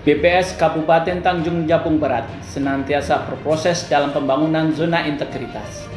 BPS Kabupaten Tanjung Jabung Barat senantiasa berproses dalam pembangunan zona integritas.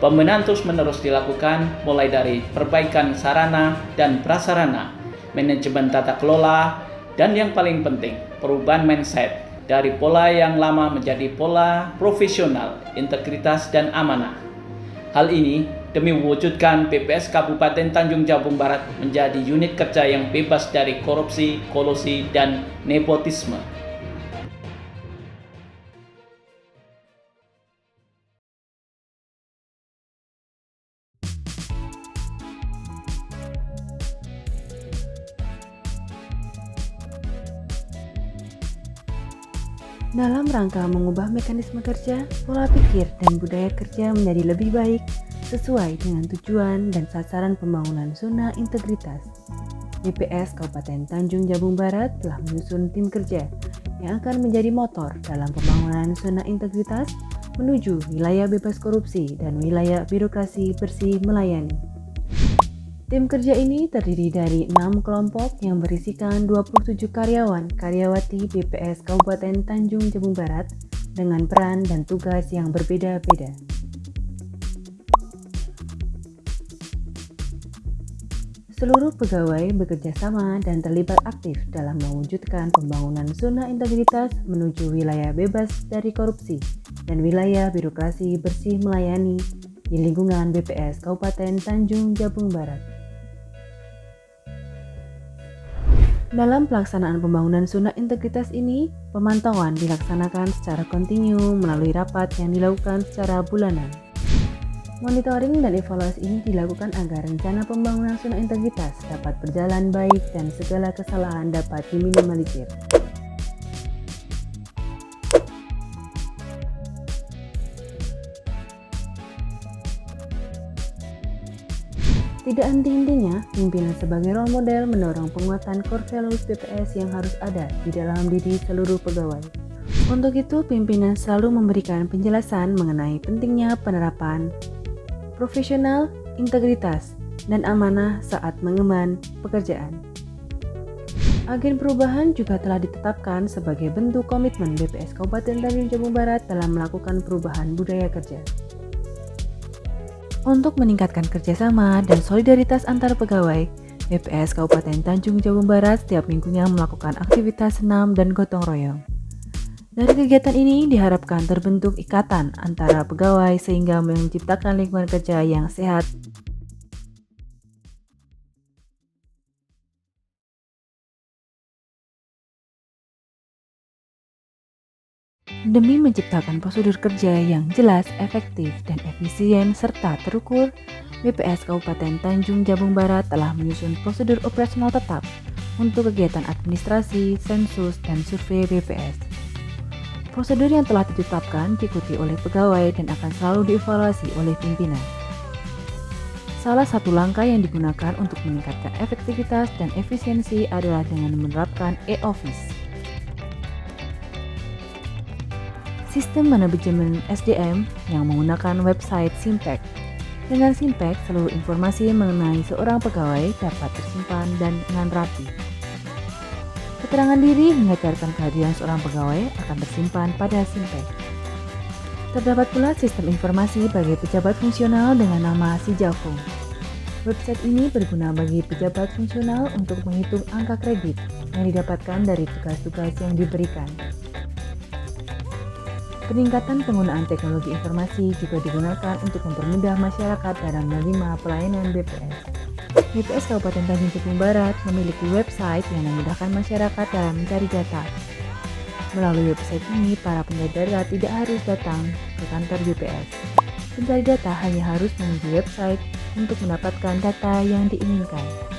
Pembenahan terus-menerus dilakukan mulai dari perbaikan sarana dan prasarana, manajemen tata kelola, dan yang paling penting, perubahan mindset dari pola yang lama menjadi pola profesional, integritas, dan amanah. Hal ini demi mewujudkan BPS Kabupaten Tanjung Jabung Barat menjadi unit kerja yang bebas dari korupsi, kolusi, dan nepotisme. Dalam rangka mengubah mekanisme kerja, pola pikir, dan budaya kerja menjadi lebih baik sesuai dengan tujuan dan sasaran pembangunan zona integritas, BPS Kabupaten Tanjung Jabung Barat telah menyusun tim kerja yang akan menjadi motor dalam pembangunan zona integritas menuju wilayah bebas korupsi dan wilayah birokrasi bersih melayani. Tim kerja ini terdiri dari 6 kelompok yang berisikan 27 karyawan-karyawati BPS Kabupaten Tanjung Jabung Barat dengan peran dan tugas yang berbeda-beda. Seluruh pegawai bekerja sama dan terlibat aktif dalam mewujudkan pembangunan zona integritas menuju wilayah bebas dari korupsi dan wilayah birokrasi bersih melayani di lingkungan BPS Kabupaten Tanjung Jabung Barat. Dalam pelaksanaan pembangunan zona integritas ini, pemantauan dilaksanakan secara kontinu melalui rapat yang dilakukan secara bulanan. Monitoring dan evaluasi ini dilakukan agar rencana pembangunan zona integritas dapat berjalan baik dan segala kesalahan dapat diminimalisir. Tidak henti-hentinya, pimpinan sebagai role model mendorong penguatan core values BPS yang harus ada di dalam diri seluruh pegawai. Untuk itu, pimpinan selalu memberikan penjelasan mengenai pentingnya penerapan profesional, integritas, dan amanah saat mengemban pekerjaan. Agen perubahan juga telah ditetapkan sebagai bentuk komitmen BPS Kabupaten Tanjung Jabung Barat dalam melakukan perubahan budaya kerja. Untuk meningkatkan kerjasama dan solidaritas antar pegawai, BPS Kabupaten Tanjung Jabung Barat setiap minggunya melakukan aktivitas senam dan gotong royong. Dari kegiatan ini diharapkan terbentuk ikatan antara pegawai sehingga menciptakan lingkungan kerja yang sehat. Demi menciptakan prosedur kerja yang jelas, efektif, dan efisien serta terukur, BPS Kabupaten Tanjung Jabung Barat telah menyusun prosedur operasional tetap untuk kegiatan administrasi, sensus, dan survei BPS. Prosedur yang telah ditetapkan diikuti oleh pegawai dan akan selalu dievaluasi oleh pimpinan. Salah satu langkah yang digunakan untuk meningkatkan efektivitas dan efisiensi adalah dengan menerapkan e-office. Sistem manajemen SDM yang menggunakan website Simpek. Dengan Simpek, seluruh informasi mengenai seorang pegawai dapat tersimpan dan dengan rapi. Keterangan diri hingga catatan kehadiran seorang pegawai akan tersimpan pada Simpek. Terdapat pula sistem informasi bagi pejabat fungsional dengan nama Sijafung. Website ini berguna bagi pejabat fungsional untuk menghitung angka kredit yang didapatkan dari tugas-tugas yang diberikan. Peningkatan penggunaan teknologi informasi juga digunakan untuk mempermudah masyarakat dalam menerima pelayanan BPS. BPS Kabupaten Tanjung Jabung Barat memiliki website yang memudahkan masyarakat dalam mencari data. Melalui website ini, para pencari data tidak harus datang ke kantor BPS. Pencari data hanya harus mengunjungi website untuk mendapatkan data yang diinginkan.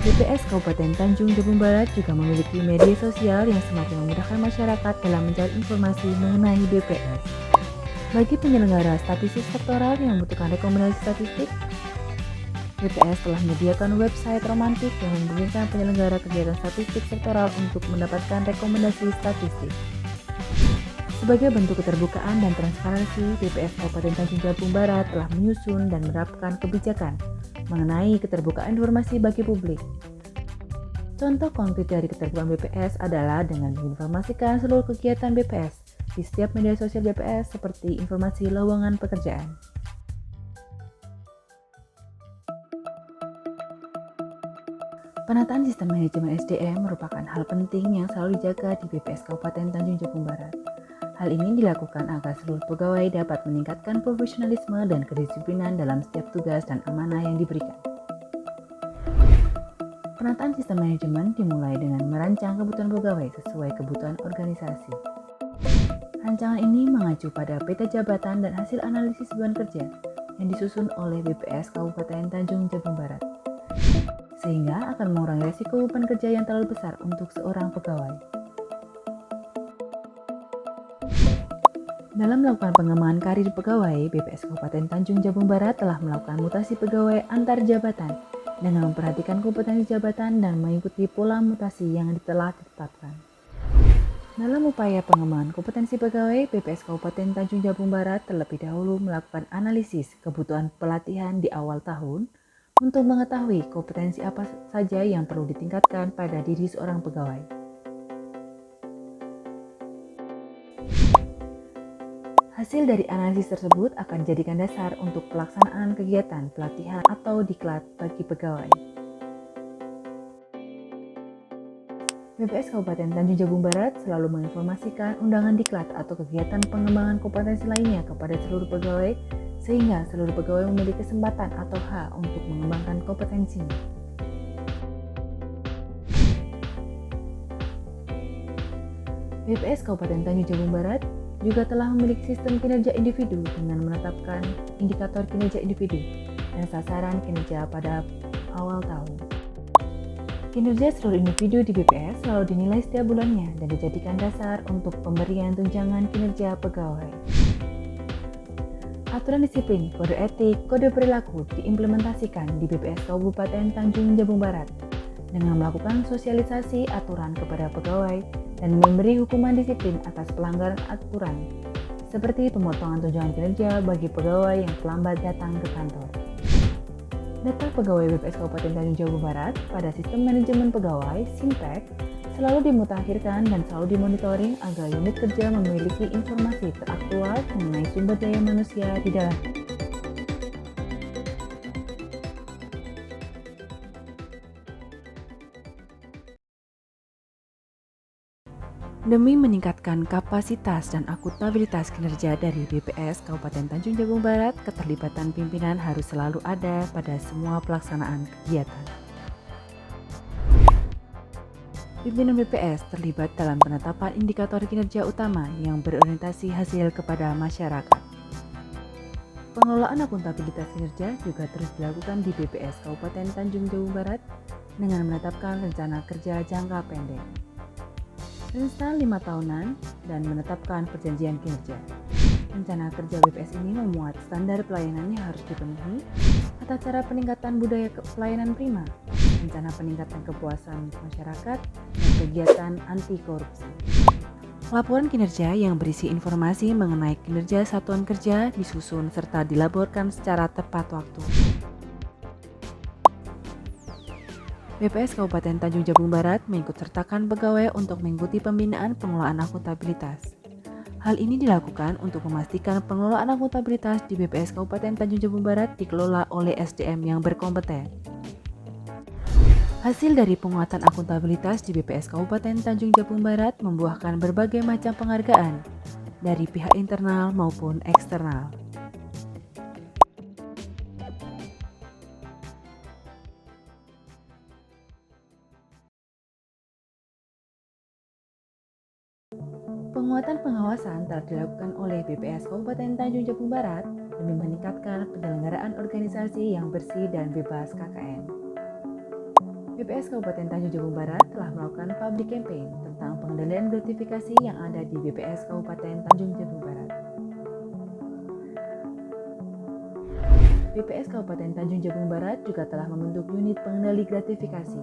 BPS Kabupaten Tanjung Jabung Barat juga memiliki media sosial yang semakin memudahkan masyarakat dalam mencari informasi mengenai BPS. Bagi penyelenggara statistik sektoral yang membutuhkan rekomendasi statistik, BPS telah menyediakan website romantik yang memungkinkan penyelenggara kegiatan statistik sektoral untuk mendapatkan rekomendasi statistik. Sebagai bentuk keterbukaan dan transparansi, BPS Kabupaten Tanjung Jabung Barat telah menyusun dan menerapkan kebijakan mengenai keterbukaan informasi bagi publik. Contoh konkret dari ketertiban BPS adalah dengan menginformasikan seluruh kegiatan BPS di setiap media sosial BPS seperti informasi lowongan pekerjaan. Penataan sistem manajemen SDM merupakan hal penting yang selalu dijaga di BPS Kabupaten Tanjung Jabung Barat. Hal ini dilakukan agar seluruh pegawai dapat meningkatkan profesionalisme dan kedisiplinan dalam setiap tugas dan amanah yang diberikan. Penataan sistem manajemen dimulai dengan merancang kebutuhan pegawai sesuai kebutuhan organisasi. Rancangan ini mengacu pada peta jabatan dan hasil analisis beban kerja yang disusun oleh BPS Kabupaten Tanjung Jabung Barat, sehingga akan mengurangi resiko beban kerja yang terlalu besar untuk seorang pegawai. Dalam melakukan pengembangan karir pegawai, BPS Kabupaten Tanjung Jabung Barat telah melakukan mutasi pegawai antar jabatan dengan memperhatikan kompetensi jabatan dan mengikuti pola mutasi yang telah ditetapkan. Dalam upaya pengembangan kompetensi pegawai, BPS Kabupaten Tanjung Jabung Barat terlebih dahulu melakukan analisis kebutuhan pelatihan di awal tahun untuk mengetahui kompetensi apa saja yang perlu ditingkatkan pada diri seorang pegawai. Hasil dari analisis tersebut akan dijadikan dasar untuk pelaksanaan kegiatan pelatihan atau diklat bagi pegawai. BPS Kabupaten Tanjung Jabung Barat selalu menginformasikan undangan diklat atau kegiatan pengembangan kompetensi lainnya kepada seluruh pegawai, sehingga seluruh pegawai memiliki kesempatan atau hak untuk mengembangkan kompetensinya. BPS Kabupaten Tanjung Jabung Barat juga telah memiliki sistem kinerja individu dengan menetapkan indikator kinerja individu dan sasaran kinerja pada awal tahun. Kinerja seluruh individu di BPS selalu dinilai setiap bulannya dan dijadikan dasar untuk pemberian tunjangan kinerja pegawai. Aturan disiplin, kode etik, kode perilaku diimplementasikan di BPS Kabupaten Tanjung Jabung Barat dengan melakukan sosialisasi aturan kepada pegawai dan memberi hukuman disiplin atas pelanggaran aturan, seperti pemotongan tunjangan kinerja bagi pegawai yang terlambat datang ke kantor. Data pegawai BPS Kabupaten Tanjung Jabung Barat pada sistem manajemen pegawai (SIMPEK) selalu dimutakhirkan dan selalu dimonitoring agar unit kerja memiliki informasi teraktual mengenai sumber daya manusia di dalam. Demi meningkatkan kapasitas dan akuntabilitas kinerja dari BPS Kabupaten Tanjung Jabung Barat, keterlibatan pimpinan harus selalu ada pada semua pelaksanaan kegiatan. Pimpinan BPS terlibat dalam penetapan indikator kinerja utama yang berorientasi hasil kepada masyarakat. Pengelolaan akuntabilitas kinerja juga terus dilakukan di BPS Kabupaten Tanjung Jabung Barat dengan menetapkan rencana kerja jangka pendek, rencana 5 tahunan, dan menetapkan perjanjian kinerja. Rencana kerja BPS ini memuat standar pelayanan yang harus dipenuhi, tata cara peningkatan budaya pelayanan prima, rencana peningkatan kepuasan masyarakat, dan kegiatan anti korupsi. Laporan kinerja yang berisi informasi mengenai kinerja satuan kerja disusun serta dilaporkan secara tepat waktu. BPS Kabupaten Tanjung Jabung Barat mengikut sertakan pegawai untuk mengikuti pembinaan pengelolaan akuntabilitas. Hal ini dilakukan untuk memastikan pengelolaan akuntabilitas di BPS Kabupaten Tanjung Jabung Barat dikelola oleh SDM yang berkompeten. Hasil dari penguatan akuntabilitas di BPS Kabupaten Tanjung Jabung Barat membuahkan berbagai macam penghargaan dari pihak internal maupun eksternal. Penguatan pengawasan telah dilakukan oleh BPS Kabupaten Tanjung Jabung Barat demi meningkatkan penyelenggaraan organisasi yang bersih dan bebas KKN. BPS Kabupaten Tanjung Jabung Barat telah melakukan public campaign tentang pengendalian gratifikasi yang ada di BPS Kabupaten Tanjung Jabung Barat. BPS Kabupaten Tanjung Jabung Barat juga telah membentuk unit pengendali gratifikasi,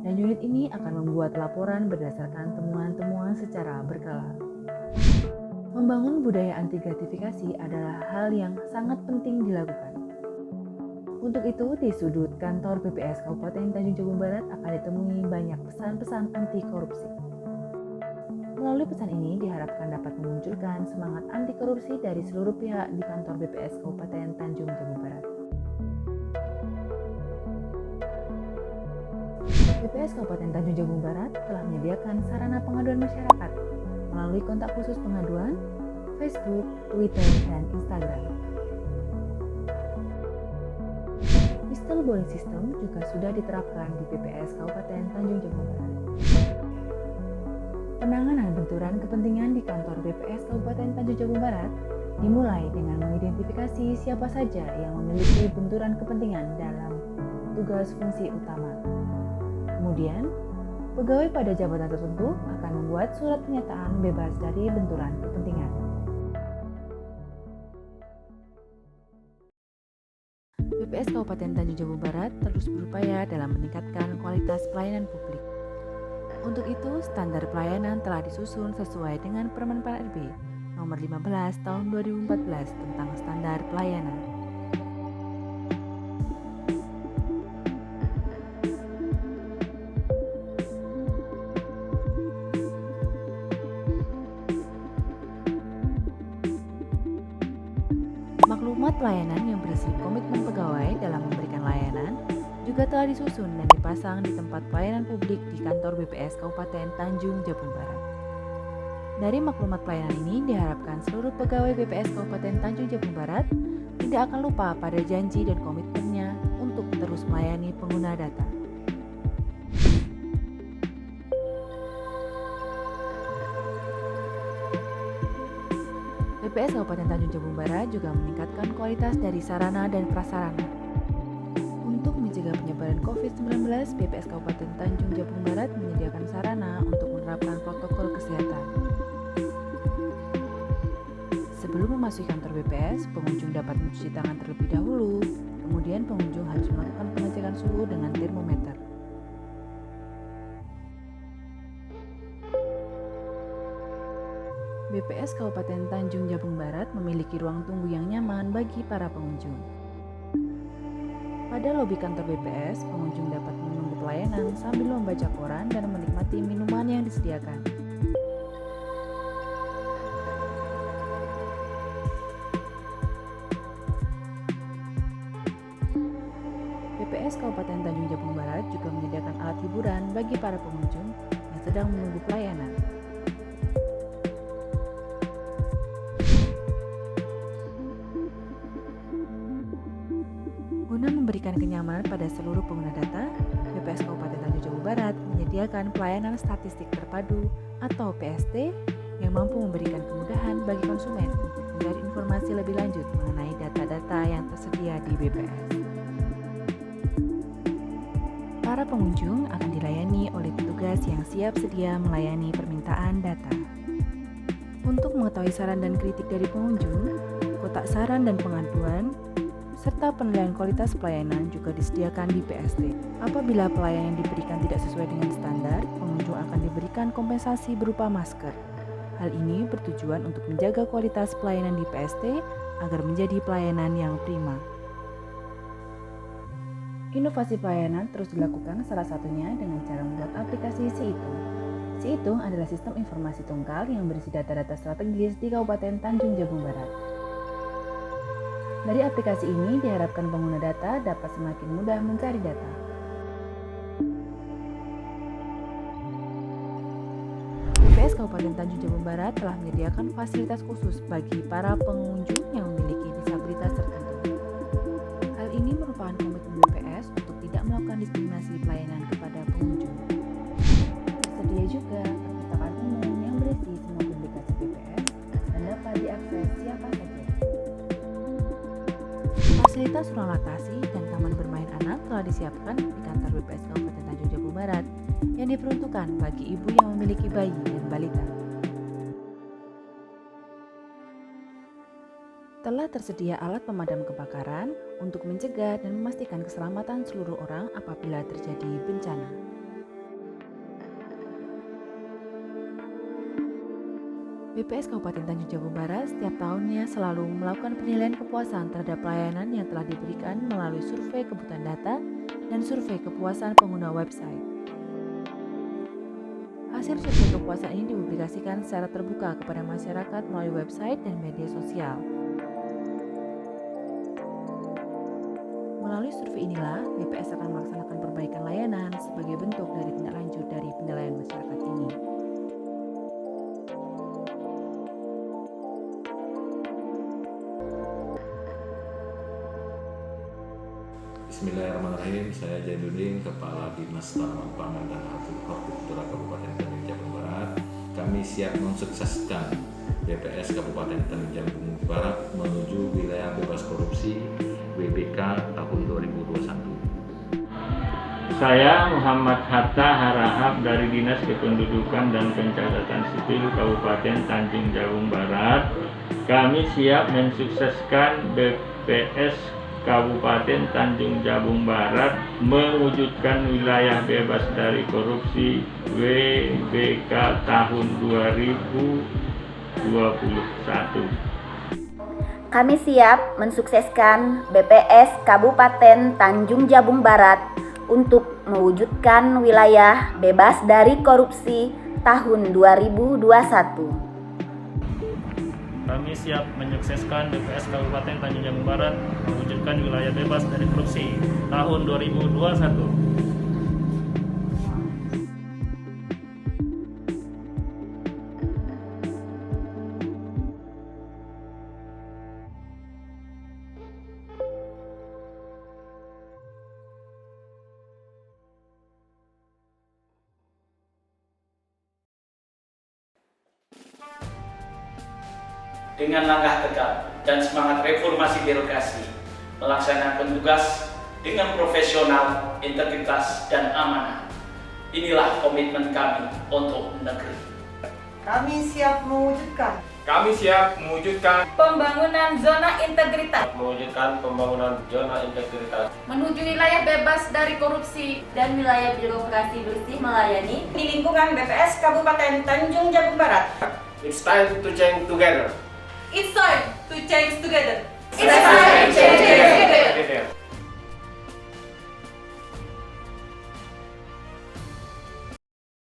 dan unit ini akan membuat laporan berdasarkan temuan-temuan secara berkala. Membangun budaya anti gratifikasi adalah hal yang sangat penting dilakukan. Untuk itu, di sudut kantor BPS Kabupaten Tanjung Jabung Barat akan ditemui banyak pesan-pesan anti korupsi. Melalui pesan ini diharapkan dapat memunculkan semangat anti korupsi dari seluruh pihak di kantor BPS Kabupaten Tanjung Jabung Barat. BPS Kabupaten Tanjung Jabung Barat telah menyediakan sarana pengaduan masyarakat melalui kontak khusus pengaduan, Facebook, Twitter, dan Instagram. Whistleblowing system juga sudah diterapkan di BPS Kabupaten Tanjung Jabung Barat. Penanganan benturan kepentingan di kantor BPS Kabupaten Tanjung Jabung Barat dimulai dengan mengidentifikasi siapa saja yang memiliki benturan kepentingan dalam tugas fungsi utama. Kemudian, pegawai pada jabatan tertentu akan membuat surat pernyataan bebas dari benturan kepentingan. BPS Kabupaten Tanjung Jabung Barat terus berupaya dalam meningkatkan kualitas pelayanan publik. Untuk itu, standar pelayanan telah disusun sesuai dengan Permen PAN RB Nomor 15 Tahun 2014 tentang standar pelayanan. Maklumat pelayanan yang berisi komitmen pegawai dalam memberikan layanan juga telah disusun dan dipasang di tempat pelayanan publik di kantor BPS Kabupaten Tanjung Jabung Barat. Dari maklumat pelayanan ini diharapkan seluruh pegawai BPS Kabupaten Tanjung Jabung Barat tidak akan lupa pada janji dan komitmennya untuk terus melayani pengguna data. BPS Kabupaten Tanjung Jabung Barat juga meningkatkan kualitas dari sarana dan prasarana. Untuk mencegah penyebaran COVID-19, BPS Kabupaten Tanjung Jabung Barat menyediakan sarana untuk menerapkan protokol kesehatan. Sebelum memasuki kantor BPS, pengunjung dapat mencuci tangan terlebih dahulu. Kemudian pengunjung harus melakukan pengecekan suhu dengan termometer. BPS Kabupaten Tanjung Jabung Barat memiliki ruang tunggu yang nyaman bagi para pengunjung. Pada lobi kantor BPS, pengunjung dapat menunggu pelayanan sambil membaca koran dan menikmati minuman yang disediakan. BPS Kabupaten Tanjung Jabung Barat juga menyediakan alat hiburan bagi para pengunjung yang sedang menunggu pelayanan. Guna memberikan kenyamanan pada seluruh pengguna data, BPS Kabupaten Tanjung Jabung Barat menyediakan pelayanan statistik terpadu atau PST yang mampu memberikan kemudahan bagi konsumen untuk mencari informasi lebih lanjut mengenai data-data yang tersedia di BPS. Para pengunjung akan dilayani oleh petugas yang siap sedia melayani permintaan data. Untuk mengetahui saran dan kritik dari pengunjung, kotak saran dan pengaduan serta penilaian kualitas pelayanan juga disediakan di PST. Apabila pelayanan yang diberikan tidak sesuai dengan standar, pengunjung akan diberikan kompensasi berupa masker. Hal ini bertujuan untuk menjaga kualitas pelayanan di PST agar menjadi pelayanan yang prima. Inovasi pelayanan terus dilakukan, salah satunya dengan cara membuat aplikasi SIITUNG. SIITUNG adalah sistem informasi tunggal yang berisi data-data strategis di Kabupaten Tanjung Jabung Barat. Dari aplikasi ini diharapkan pengguna data dapat semakin mudah mencari data. BPS Kabupaten Tanjung Jabung Barat telah menyediakan fasilitas khusus bagi para pengunjung yang memiliki disabilitas tertentu. Hal ini merupakan komitmen BPS untuk tidak melakukan diskriminasi pelayanan kepada pengunjung. Tersedia juga perpustakaan umum yang berisi semua publikasi BPS dan dapat diakses siapa saja. Fasilitas ruang laktasi dan taman bermain anak telah disiapkan di kantor BPS Kabupaten Tanjung Jabung Barat yang diperuntukkan bagi ibu yang memiliki bayi dan balita. Telah tersedia alat pemadam kebakaran untuk mencegah dan memastikan keselamatan seluruh orang apabila terjadi bencana. BPS Kabupaten Tanjung Jabung Barat setiap tahunnya selalu melakukan penilaian kepuasan terhadap pelayanan yang telah diberikan melalui survei kebutuhan data dan survei kepuasan pengguna website. Hasil survei kepuasan ini dipublikasikan secara terbuka kepada masyarakat melalui website dan media sosial. Melalui survei inilah, BPS akan melaksanakan perbaikan layanan sebagai bentuk dari tindak lanjut dari penilaian masyarakat ini. Bismillahirrahmanirrahim. Saya Jainuddin, Kepala Dinas Tanaman Pangan dan Hortikultura Kabupaten Tanjung Jabung Barat. Kami siap mensukseskan BPS Kabupaten Tanjung Jabung Barat menuju wilayah bebas korupsi WBK tahun 2021. Saya Muhammad Hatta Harahap dari Dinas Kependudukan dan Pencatatan Sipil Kabupaten Tanjung Jabung Barat. Kami siap mensukseskan BPS Kabupaten Tanjung Jabung Barat mewujudkan wilayah bebas dari korupsi WBK tahun 2021. Kami siap mensukseskan BPS Kabupaten Tanjung Jabung Barat untuk mewujudkan wilayah bebas dari korupsi tahun 2021. Kami siap menyukseskan BPS Kabupaten Tanjung Jabung Barat mewujudkan wilayah bebas dari korupsi tahun 2021. Dengan langkah tegap dan semangat reformasi birokrasi, melaksanakan tugas dengan profesional, integritas, dan amanah. Inilah komitmen kami untuk negeri. Kami siap mewujudkan pembangunan zona integritas, menuju wilayah bebas dari korupsi dan wilayah birokrasi bersih melayani di lingkungan BPS Kabupaten Tanjung Jabung Barat. It's time to change together. It's time to change together. It's time to change together.